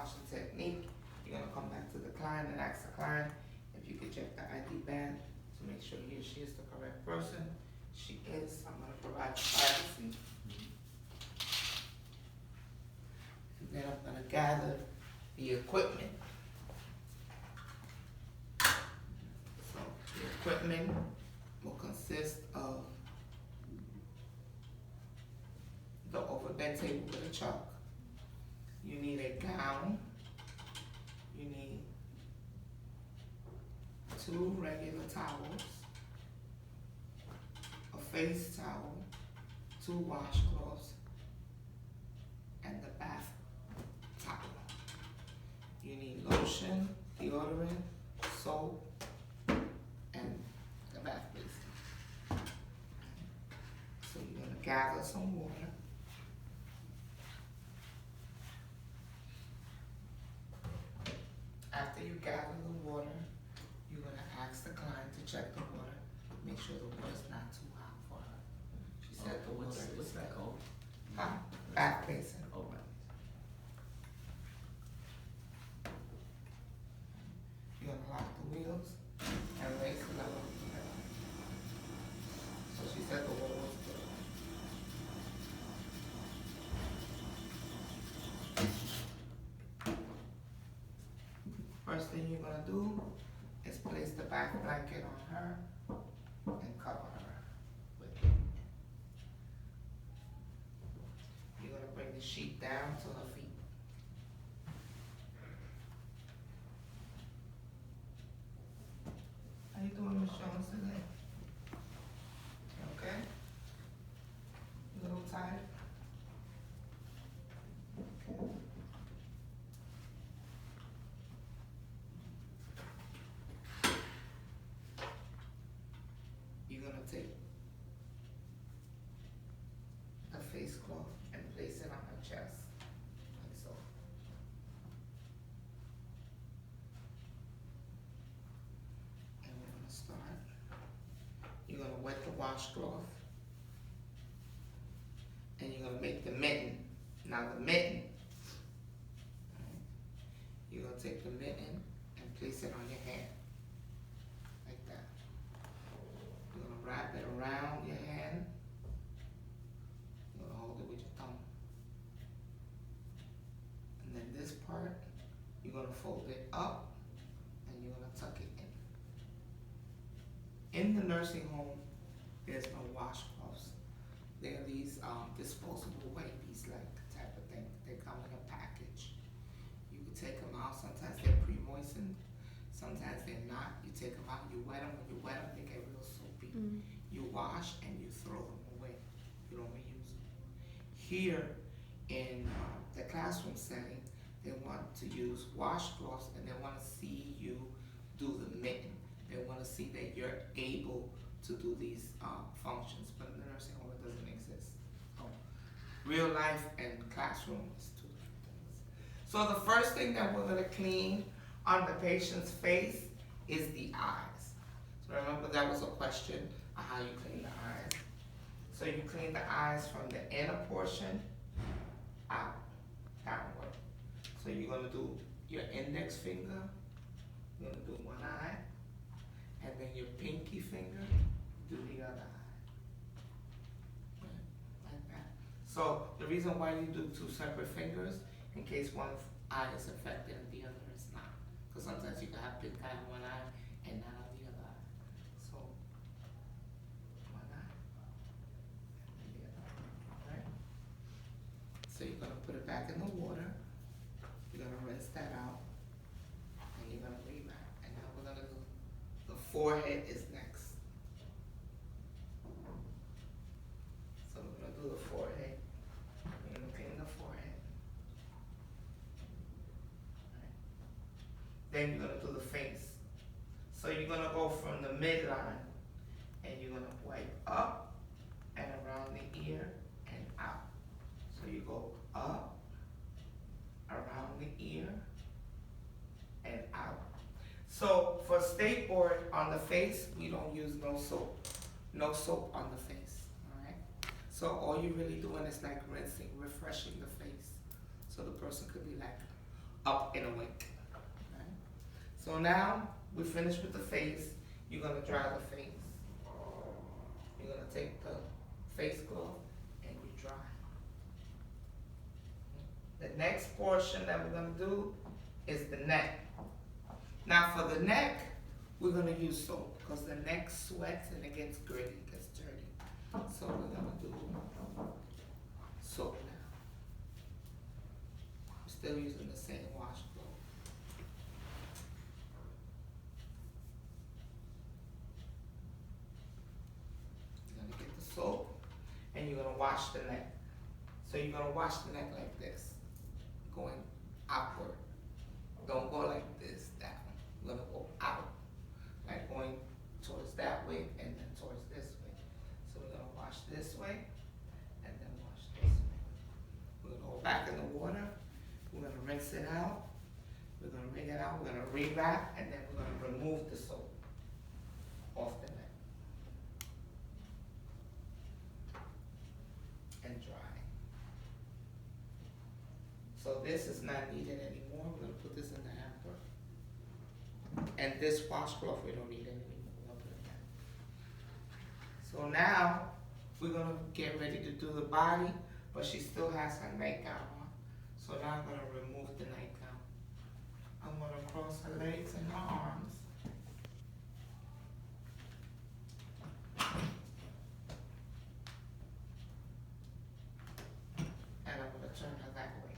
washing technique. You're gonna come back to the client and ask the client if you could check the ID band to make sure he or she is the correct person. She is. I'm gonna provide privacy. And then I'm gonna gather the equipment. So the equipment will consist of the overbed table with a chalk. You need a gown. You need 2 regular towels, a face towel, 2 washcloths, and the bath towel. You need lotion, deodorant, soap, and the bath basin. So you're gonna gather some water. After you gather the water, you're gonna ask the client to check the water, make sure the water's not too hot for her. She said the water What's is that called? hot, bath basin. Oh, right. You're gonna lock the wheels and raise the level of the pedal. So she said the water was good. First thing you're gonna do is place the back blanket on her and cover her with it. You're gonna bring the sheet down to her feet. How you doing, Miss Jones, today? You okay? A little tired? Okay. You're gonna take a face cloth and place it on her chest, like so. And we're gonna start. You're gonna wet the washcloth. And you're gonna make the mitten. Now the mitten, you're gonna take the mitten and place it on your hand, like that. You're gonna wrap it around your hand. You're gonna hold it with your thumb. And then this part, you're gonna fold it up and you're gonna tuck it in. In the nursing home, there's no washcloths. There are these disposable wipes, like type of thing. They come in a package. You can take them out. Sometimes they're pre-moistened. Sometimes they're not. You take them out, you wet them. When you wet them, they get real soapy. You wash and you throw them away. You don't reuse them. Here in the classroom setting, they want to use washcloths and they want to see you do the mitten. They want to see that you're able to do these functions, but in the nursing home it doesn't exist. So, real life and classroom is 2 different things. So the first thing that we're going to clean on the patient's face is the eyes. So remember that was a question on how you clean the eyes. So you clean the eyes from the inner portion out, downward. So you're going to do your index finger, you're going to do one eye, and then your pinky finger, do the other eye. Like that. So the reason why you do 2 separate fingers, in case one eye is affected and the other is not. Because sometimes you can have pink eye on one eye and not on the other eye. So, one eye and the other eye, right? So you're gonna put it back in the water. You're gonna rinse that out. And you're gonna rewrap. And now we're gonna do, the forehead is next. So we're gonna do the forehead. We're gonna clean the forehead. Right. Then you're gonna do the face. So you're gonna go from the midline and you're gonna wipe up and around the ear and out. So you go up, around the ear, and out. So for state board on the face, we don't use no soap. No soap on the face, all right? So all you're really doing is like rinsing, refreshing the face. So the person could be like up and awake. Right? So now we finished with the face. You're gonna dry the face. You're gonna take the face cloth and you dry. The next portion that we're gonna do is the neck. Now for the neck, we're gonna use soap because the neck sweats and it gets gritty, it gets dirty. So we're gonna do soap now. We're still using the same washcloth. You're gonna get the soap and you're gonna wash the neck. So you're gonna wash the neck like this, going outward. Don't go like this, down. You're gonna go out, like going towards that way and then towards this way. So we're gonna wash this way and then wash this way. We're gonna go back in the water. We're gonna rinse it out. We're gonna wring it out. We're gonna re-wrap and then we're gonna remove the soap off the neck and dry. So this is not needed anymore. We're gonna put this in the hamper. And this washcloth we don't need anymore. We're gonna put it back. So now we're gonna get ready to do the body, but she still has her nightgown on. So now I'm gonna remove the nightgown. I'm gonna cross her legs and her arms. And I'm gonna turn her that way.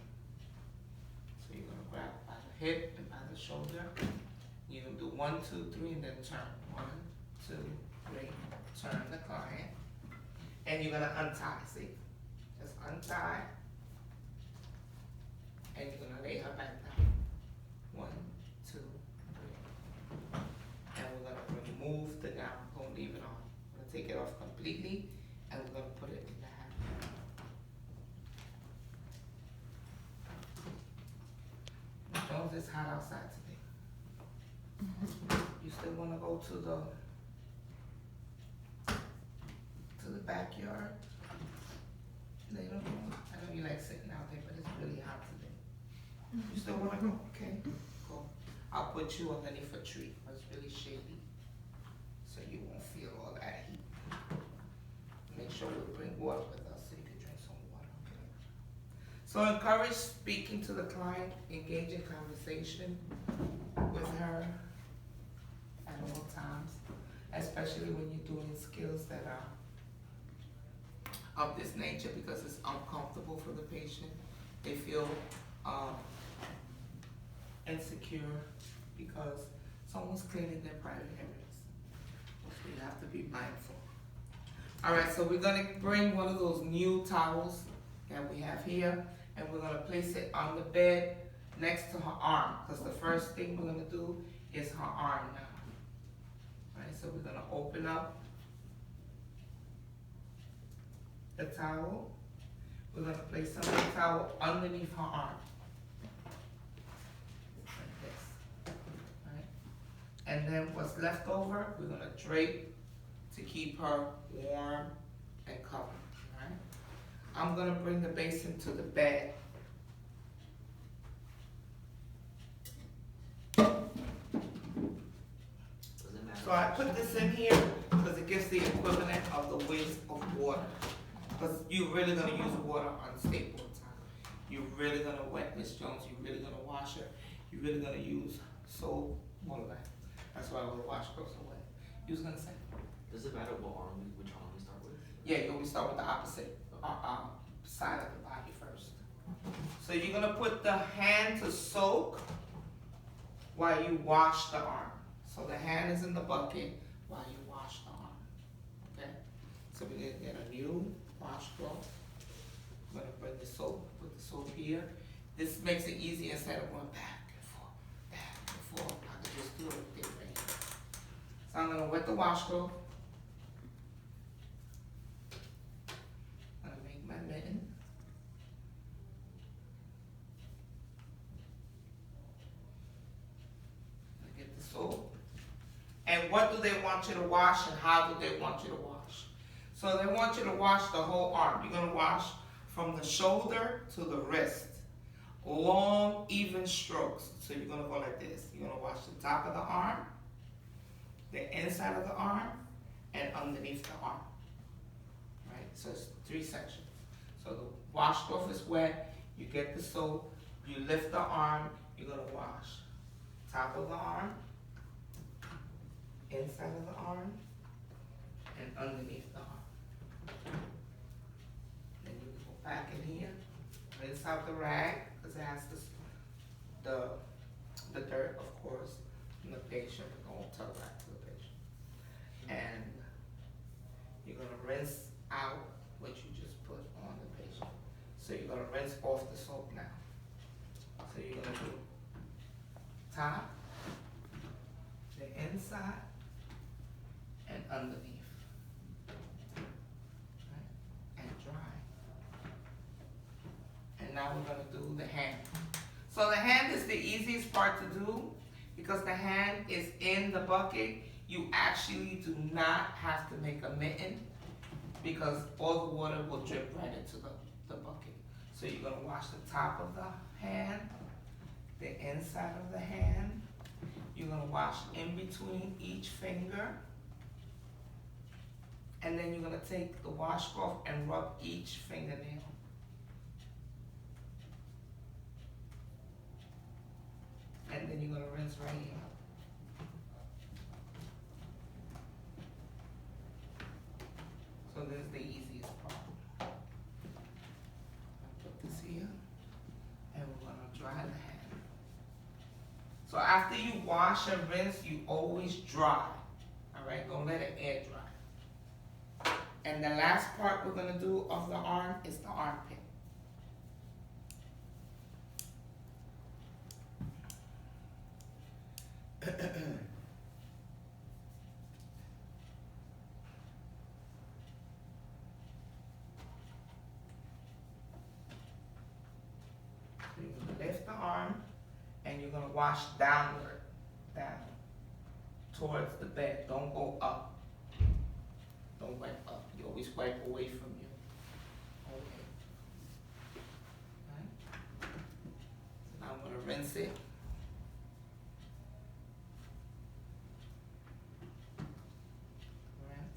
So you're gonna grab by the hip and by the shoulder. You're gonna do 1, 2, 3, and then turn. 1, 2, 3, turn the client. And you're gonna untie, see? Just untie. And you're gonna lay her back down. 1, 2, 3. And we're gonna remove the gown. Don't leave it on. We're gonna take it off completely, and we're gonna put it in the hamper. Jones, it's hot outside today. You still wanna go to the backyard? No, you don't know. I know you like sitting out there, but it's really hot today. You still wanna go? Okay, go. I'll put you underneath a tree, where it's really shady, so you won't feel all that heat. Make sure we bring water with us so you can drink some water, okay? So encourage speaking to the client, engage in conversation with her at all times, especially when you're doing skills that are of this nature, because it's uncomfortable for the patient. They feel insecure because someone's cleaning their private areas. So you have to be mindful. All right, so we're gonna bring one of those new towels that we have here, and we're gonna place it on the bed next to her arm, because the first thing we're gonna do is her arm now. All right, so we're gonna open up the towel. We're gonna place some of the towel underneath her arm. Like this. Right? And then what's left over, we're gonna drape to keep her warm and covered. Right? I'm gonna bring the basin to the bed. So I put this in here because it gives the equivalent of the weight of water. Because you're really gonna use water on staple time. You're really gonna wet Miss Jones. You're really gonna wash her. You're really gonna use soap, all of that. That's why the washcloths are wet. You was gonna say? Does it matter which arm we start with? Yeah, you always start with the opposite side of the body first. So you're gonna put the hand to soak while you wash the arm. So the hand is in the bucket while you wash the arm. Okay? So we're gonna get a new washcloth. I'm gonna bring the soap, put the soap here. This makes it easy instead of going back and forth, back and forth. I can just do it right here. So I'm gonna wet the washcloth. I'm gonna make my mitten. I get the soap. And what do they want you to wash and how do they want you to wash? So they want you to wash the whole arm. You're gonna wash from the shoulder to the wrist, long, even strokes. So you're gonna go like this. You're gonna wash the top of the arm, the inside of the arm, and underneath the arm. Right? So it's 3 sections. So the washcloth is wet, you get the soap, you lift the arm, you're gonna wash top of the arm, inside of the arm, and underneath the arm. Then you go back in here, rinse out the rag, because it has the dirt, of course, from the patient, but don't tell that to the patient. And you're gonna rinse out what you just put on the patient. So you're gonna rinse off the soap now. So you're gonna do top, the inside, and underneath. Right? And dry. And now we're gonna do the hand. So the hand is the easiest part to do because the hand is in the bucket. You actually do not have to make a mitten because all the water will drip right into the bucket. So you're gonna wash the top of the hand, the inside of the hand. You're gonna wash in between each finger. And then you're gonna take the washcloth and rub each fingernail. And then you're gonna rinse right here. So this is the easiest part. Put this here, and we're gonna dry the hand. So after you wash and rinse, you always dry. All right, don't let it air dry. And the last part we're gonna do of the arm is the armpit. You're gonna lift the arm and you're gonna wash downward, down, towards the bed. Don't go up. Don't wipe up. You always wipe away from you. Okay. Right. So now I'm gonna rinse it. Rinse.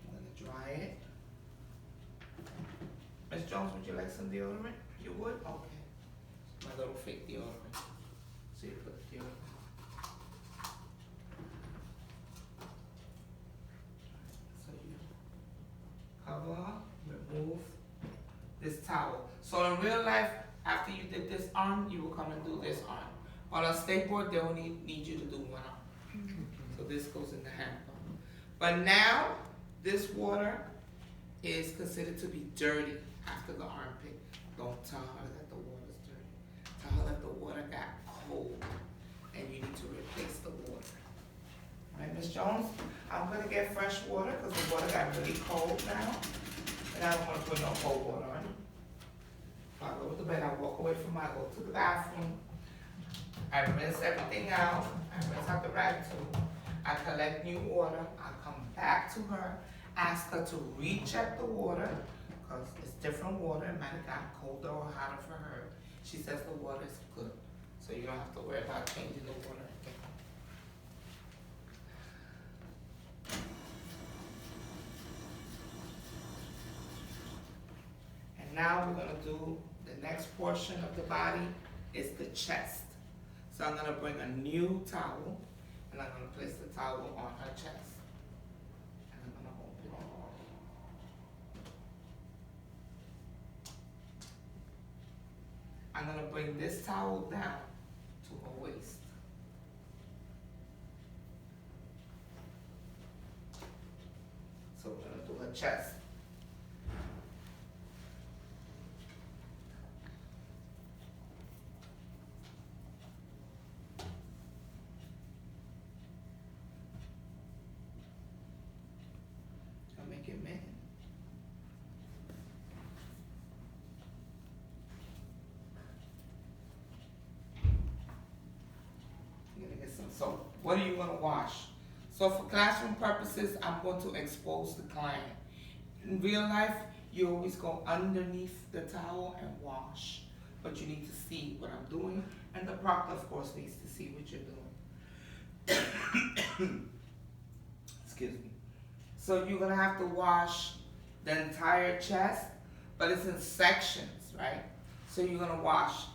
I'm gonna dry it. Ms. Jones, would you like some deodorant? You would? Okay. My little fake deodorant. So you put the deodorant. So you cover, remove this towel. So in real life, after you did this arm, you will come and do this arm. On a skateboard, they only need you to do one arm. So this goes in the hand pump. But now, this water is considered to be dirty after the armpit. Don't tell her that the water's dirty. Tell her that the water got cold and you need to replace the water. Alright, Ms. Jones, I'm gonna get fresh water because the water got really cold now. And I don't wanna put no cold water on it. I go to bed, I walk away from I go to the bathroom. I rinse everything out. I rinse out the rag too. I collect new water. I come back to her, ask her to recheck the water, because it's different water. It might have gotten colder or hotter for her. She says the water is good. So you don't have to worry about changing the water again. And now we're gonna do the next portion of the body is the chest. So I'm gonna bring a new towel and I'm gonna place the towel on her chest. And I'm gonna open it. I'm gonna bring this towel down to her waist. So we're gonna do her chest. I'll make it mitten. You're gonna get some soap. What are you gonna wash? So for classroom purposes, I'm going to expose the client. In real life, you always go underneath the towel and wash. But you need to see what I'm doing, and the proctor, of course, needs to see what you're doing. Excuse me. So you're gonna have to wash the entire chest, but it's in sections, right? So you're gonna wash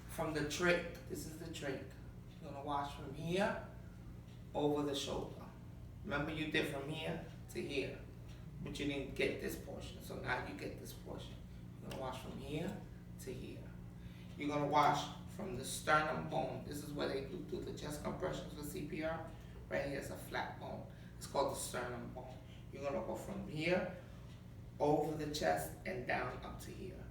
from the trach. This is the trach. You're gonna wash from here over the shoulder. Remember, you did from here to here, but you didn't get this portion. So now you get this portion. You're gonna wash from here to here. You're gonna wash from the sternum bone. This is where they do the chest compressions for CPR. Right here is a flat bone. It's called the sternum bone. You're gonna go from here over the chest and down up to here.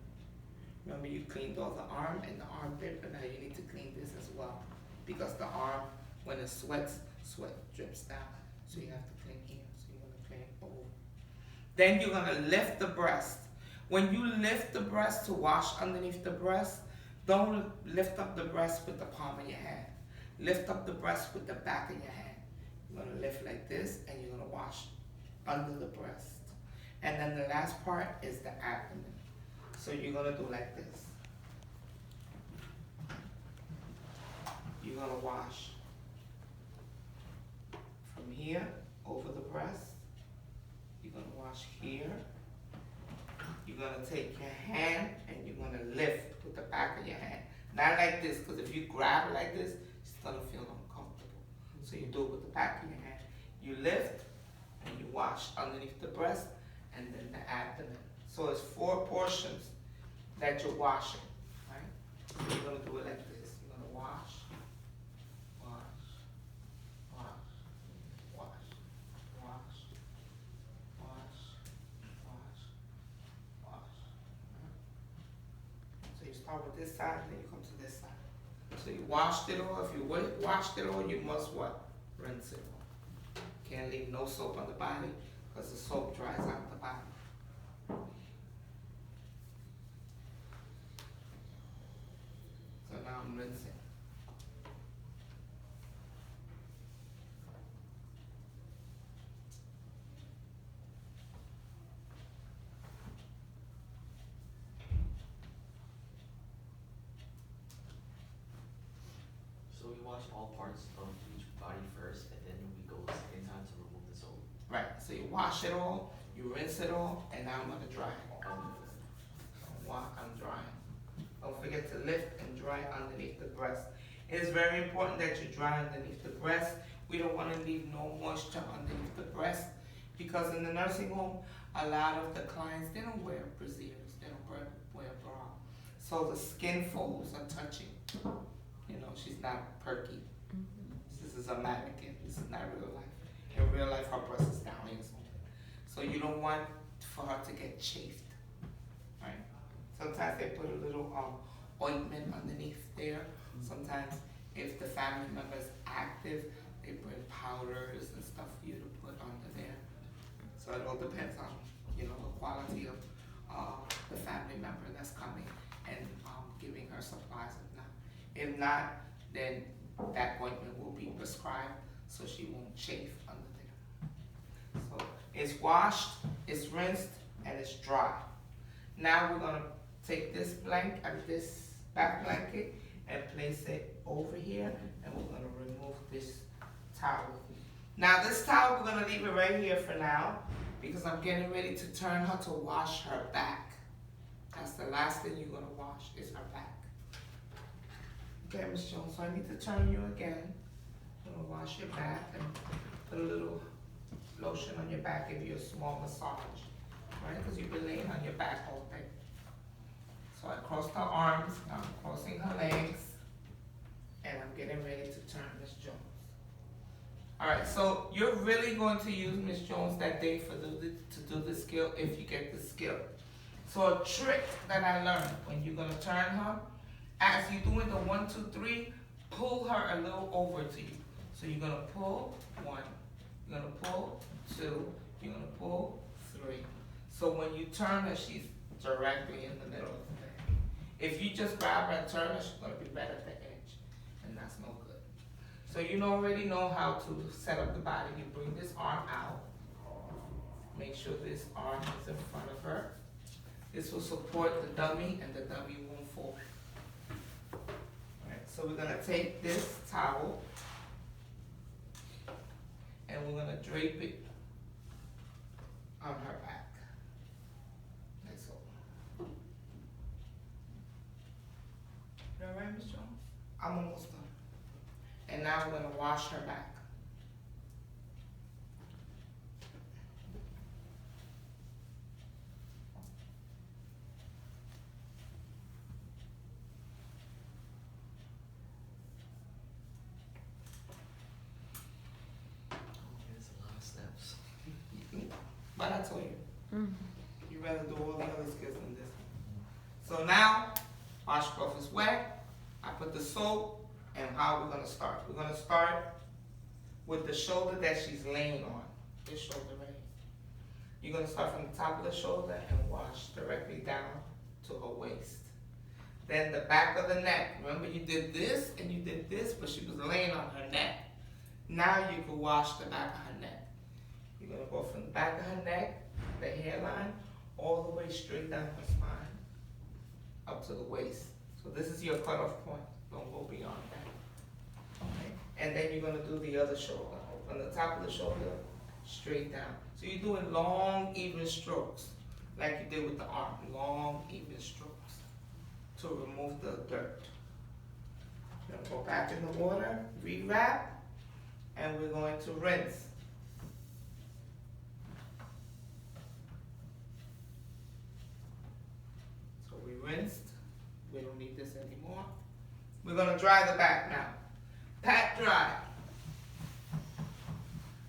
Remember, you cleaned all the arm and the armpit, but now you need to clean this as well, because the arm, when it sweats, sweat drips down. So you have to clean here. So you're gonna clean over. Then you're gonna lift the breast. When you lift the breast to wash underneath the breast, don't lift up the breast with the palm of your hand. Lift up the breast with the back of your hand. You're gonna lift like this, and you're gonna wash under the breast. And then the last part is the abdomen. So you're gonna do like this. You're gonna wash from here over the breast. You're gonna wash here. You're gonna take your hand and you're gonna lift with the back of your hand. Not like this, because if you grab it like this, it's gonna feel uncomfortable. So you do it with the back of your hand. You lift and you wash underneath the breast and then the abdomen. So it's 4 portions that you're washing, right? So you're gonna do it like this. You're gonna wash, wash, wash, wash, wash, wash, wash, wash. So you start with this side, then you come to this side. So you washed it all. If you washed it all, you must what? Rinse it all. Can't leave no soap on the body, because the soap dries out the body. So now I'm rinsing. So we wash all parts of each body first, and then we go second time to remove the soap. Right, so you wash it all, you rinse it all, and now I'm gonna dry it all. I'm drying. Don't forget to lift and dry underneath the breast. It is very important that you dry underneath the breast. We don't want to leave no moisture underneath the breast, because in the nursing home, a lot of the clients, they don't wear brassieres, they don't wear bra. So the skin folds are touching. You know, she's not perky. This is a mannequin, this is not real life. In real life, her breast is down here something. So you don't want for her to get chafed, right? Sometimes they put a little ointment underneath there. Sometimes if the family member is active, they bring powders and stuff for you to put under there. So it all depends on, you know, the quality of the family member that's coming and giving her supplies and not. If not, then that ointment will be prescribed so she won't chafe under there. So it's washed, it's rinsed, and it's dry. Now we're gonna take this this back blanket and place it over here, and we're gonna remove this towel. Now this towel, we're gonna leave it right here for now, because I'm getting ready to turn her to wash her back. That's the last thing you're gonna wash, is her back. Okay, Ms. Jones, so I need to turn you again. I'm gonna wash your back and put a little lotion on your back, give you a small massage, right? Because you've been laying on your back all day. So I crossed her arms, now I'm crossing her legs, and I'm getting ready to turn Ms. Jones. Alright, so you're really going to use Ms. Jones that day to do the skill if you get the skill. So a trick that I learned, when you're gonna turn her, as you're doing the 1, 2, 3, pull her a little over to you. So you're gonna pull 1, you're gonna pull 2, you're gonna pull 3. So when you turn her, she's directly in the middle of the thing. If you just grab her and turn her, she's gonna be right at the edge, and that's no good. So you already know how to set up the body. You bring this arm out. Make sure this arm is in front of her This will support the dummy and the dummy won't fall. Alright, so we're gonna take this towel and we're gonna drape it on her back. Like so. You alright, Miss Jones? I'm almost done. And now we're gonna wash her back. There's a lot of steps. But I told you, you rather do all the other skills than this one. So now, washcloth is wet. I put the soap, and how we're gonna start? We're gonna start with the shoulder that she's laying on. This shoulder right here. You're gonna start from the top of the shoulder and wash directly down to her waist. Then the back of the neck. Remember you did this and you did this, but she was laying on her neck. Now you can wash the back of her neck. You're gonna go from the back of her neck, the hairline, all the way straight down her spine, up to the waist. So this is your cutoff point. Don't go beyond that. Okay. And then you're gonna do the other shoulder. From the top of the shoulder, straight down. So you're doing long, even strokes, like you did with the arm. Long, even strokes to remove the dirt. You're gonna go back in the water, rewrap, and we're going to rinse. So we rinsed. We don't need this anymore. We're gonna dry the back now. Pat dry.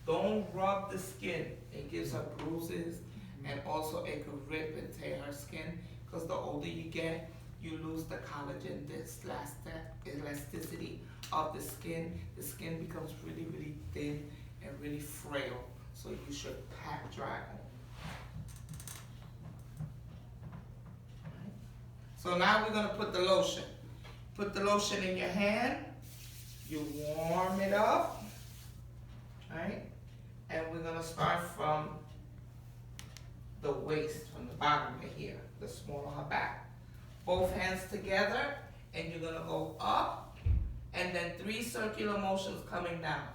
Don't rub the skin. It gives her bruises, and also it could rip and tear her skin, because the older you get, you lose the collagen, this elasticity of the skin. The skin becomes really, really thin and really frail. So you should pat dry only. Alright. So now we're gonna put the lotion. Put the lotion in your hand. You warm it up. Alright? And we're gonna start from the waist, from the bottom right here, the small of her back. Both hands together, and you're gonna go up, and then 3 circular motions coming down.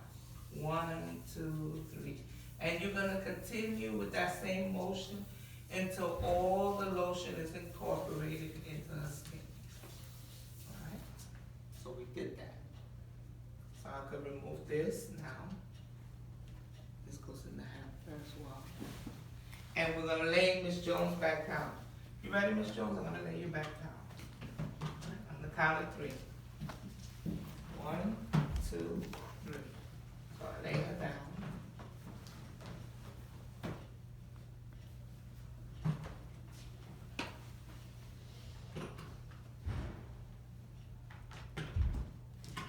1, 2, 3. And you're gonna continue with that same motion until all the lotion is incorporated into her skin. Alright? So we did that. So I could remove this now. This goes in the hamper as well. And we're gonna lay Miss Jones back down. You ready, Miss Jones? I'm gonna lay you back down. On the count of 3. 1, 2, 3. So I lay her down.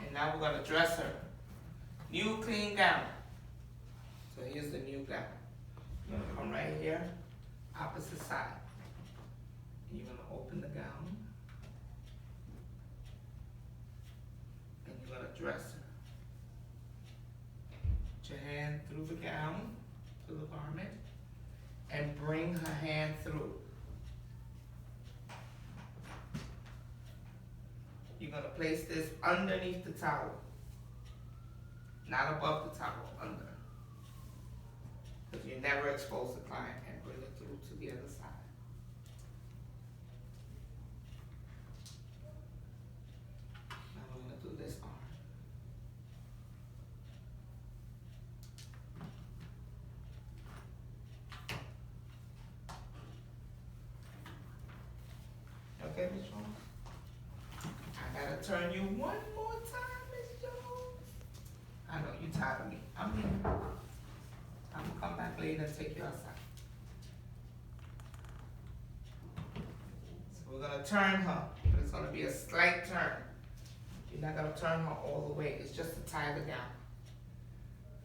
And now we're gonna dress her. New clean gown. So here's the new gown. You're gonna come right here, opposite side. You're gonna open the gown, and you're gonna dress her. Put your hand through the gown, through the garment, and bring her hand through. You're gonna place this underneath the towel, not above the towel, under. Because you never expose the client, and bring it through to the other side. Now we're gonna do this arm. Okay, Miss Jones? I gotta turn you one more time, Miss Jones. I know you tired of me. I'm here. I'm gonna come back later and take you outside. So we're gonna turn her, but it's gonna be a slight turn. You're not gonna turn her all the way. It's just to tie the gown.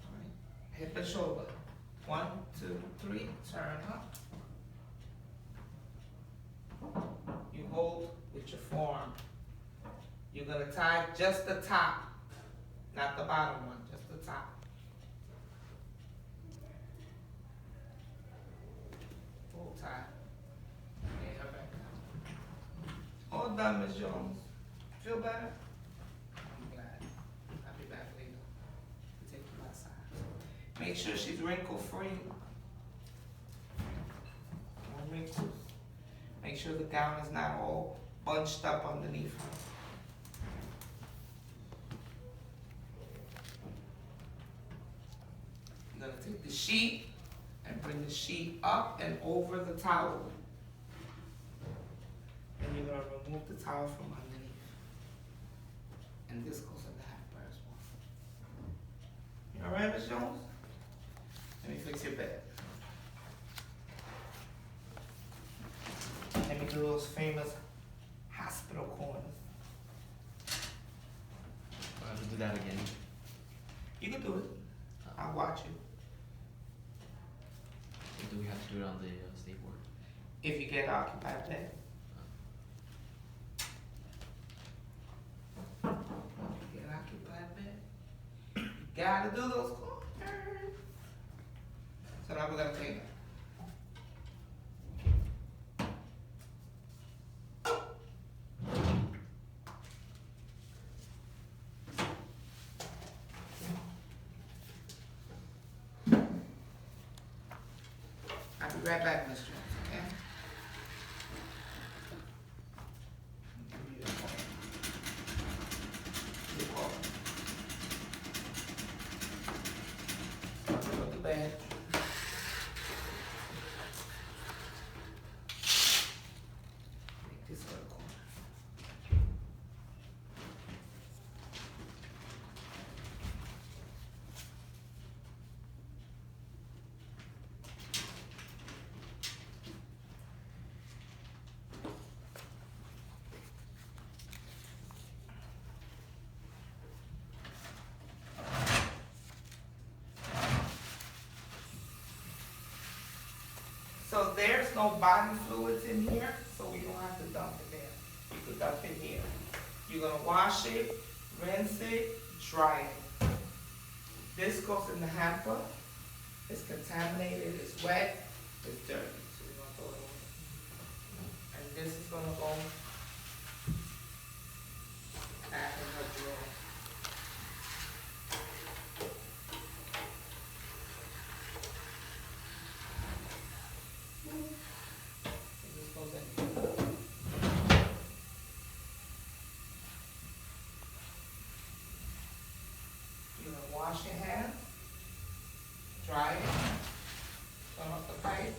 All right. Hip and shoulder. 1, 2, 3. Turn her. You hold with your forearm. You're gonna tie just the top, not the bottom one, just the top. Full tie. Lay her done, Ms. Jones. Feel better? I'm glad. I'll be back later to take you outside. Make sure she's wrinkle free. No wrinkles. Make sure the gown is not all bunched up underneath her. You're gonna take the sheet and bring the sheet up and over the towel. And you're gonna remove the towel from underneath. And this goes in the hamper as well. You alright, Ms. Jones? Let me fix your bed. Let me do those famous hospital corners. I have to do that again. You can do it. I'll watch you. Do we have to do it on the state board? If you get occupied bed. Get occupied bed. You gotta do those corners. So now we're gonna clean it. I'll be right back, Ms. Jones, okay? Give you the phone. Your call. Go to bed. Make this other corner. So there's no body fluids in here, so we don't have to dump it there. You could dump it here. You're gonna wash it, rinse it, dry it. This goes in the hamper. It's contaminated, it's wet, it's dirty, so we're gonna throw it away. And this is gonna go back in her drawer. So this goes in here. You're gonna wash your hands, dry it, turn off the pipe,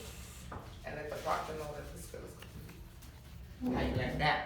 and let the doctor know that the spill is complete. How you like that?